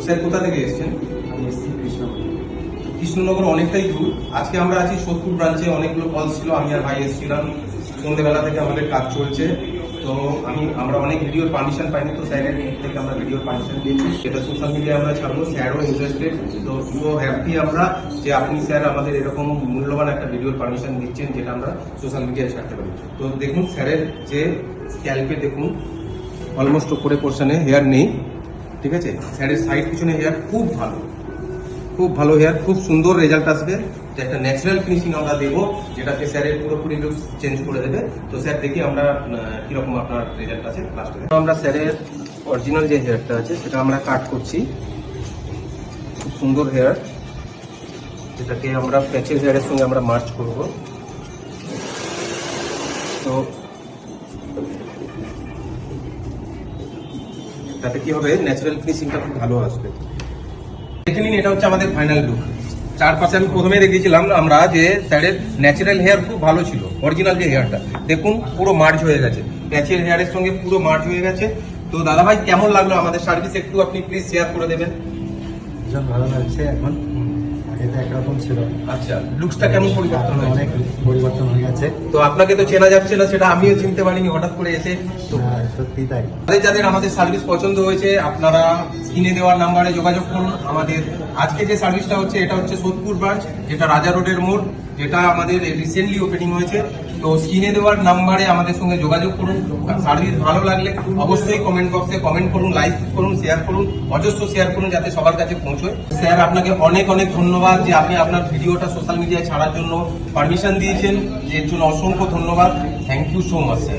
Sir কোথা থেকে এসেছেন? আমি এসছি কৃষ্ণনগর অনেকটাই দূর। আজকে আমরা আছি সোদপুর ব্রাঞ্চে, অনেকগুলো কল ছিল, আমি আর ভাই এসেছিলাম। সন্ধ্যেবেলা থেকে আমাদের কাজ চলছে, তো আমরা অনেক ভিডিওর পারমিশন পাইনি, তো স্যারের থেকে আমরা ভিডিওর পারমিশন দিয়েছি, সেটা সোশ্যাল মিডিয়ায় আমরা ছাড়বো। স্যারও ইন্টারেস্টেড, তো পুরো হ্যাপি আমরা যে আপনি স্যার আমাদের এরকম মূল্যবান একটা ভিডিওর পারমিশন দিচ্ছেন, যেটা আমরা সোশ্যাল মিডিয়ায় ছাড়তে পারি। তো দেখুন স্যারের যে স্ক্যাল্পে দেখুন অলমোস্ট উপরে পোর্শনে হেয়ার নেই, ঠিক আছে। স্যারের সাইড পিছনে হেয়ার খুব ভালো হেয়ার, খুব সুন্দর রেজাল্ট আসবে। একটা ন্যাচারাল ফিনিশিং আমরা দেবো, যেটাকে স্যারের পুরোপুরি লুক চেঞ্জ করে দেবে। তো স্যার দেখি আমরা কিরকম আপনার রেজাল্ট আছে লাস্টে। আমরা স্যারের অরিজিনাল যে হেয়ারটা আছে সেটা আমরা কাট করছি, খুব সুন্দর হেয়ার, যেটাকে আমরা প্যাচের হেয়ারের সঙ্গে আমরা মার্চ করব। তো তাতে কি হবে, ন্যাচারাল ফিনিশিংটা খুব ভালো আসবে। দেখে নিন, এটা হচ্ছে আমাদের ফাইনাল লুক। চারপাশে আমি প্রথমে দেখিয়েছিলাম আমরা যে স্যারের ন্যাচারাল হেয়ার খুব ভালো ছিল, অরিজিনাল যে হেয়ারটা দেখুন পুরো মার্জ হয়ে গেছে, প্যাচের হেয়ারের সঙ্গে পুরো মার্জ হয়ে গেছে। তো দাদা ভাই কেমন লাগলো আমাদের সার্ভিস, একটু আপনি প্লিজ শেয়ার করে দেবেন। ভীষণ ভালো লাগছে। এখন আগে তো একরকম ছিল, আচ্ছা, লুকসটা কেমন পরিবর্তন হয়েছে? অনেক পরিবর্তন হয়ে গেছে। তো আপনাকে তো চেনা যাচ্ছে না, সেটা আমিও চিনতে পারিনি হঠাৎ করে এসে। তো সত্যি তাই। যাদের আমাদের সার্ভিস পছন্দ হয়েছে, আপনারা স্ক্রিনে দেওয়ার নাম্বারে যোগাযোগ করুন। আমাদের আজকে যে সার্ভিসটা হচ্ছে এটা হচ্ছে সোদপুর ব্রাঞ্চ, যেটা রাজা রোডের মোড়, যেটা আমাদের রিসেন্টলি ওপেনিং হয়েছে। তো স্ক্রিনে দেওয়ার নাম্বারে আমাদের সঙ্গে যোগাযোগ করুন। সার্ভিস ভালো লাগলে অবশ্যই কমেন্ট বক্সে কমেন্ট করুন, লাইক করুন, শেয়ার করুন, অজস্র শেয়ার করুন, যাতে সবার কাছে পৌঁছয়। স্যার আপনাকে অনেক ধন্যবাদ যে আপনি আপনার ভিডিওটা সোশ্যাল মিডিয়ায় ছাড়ার জন্য পারমিশন দিয়েছেন, এর জন্য অসংখ্য ধন্যবাদ। Thank you so much sir.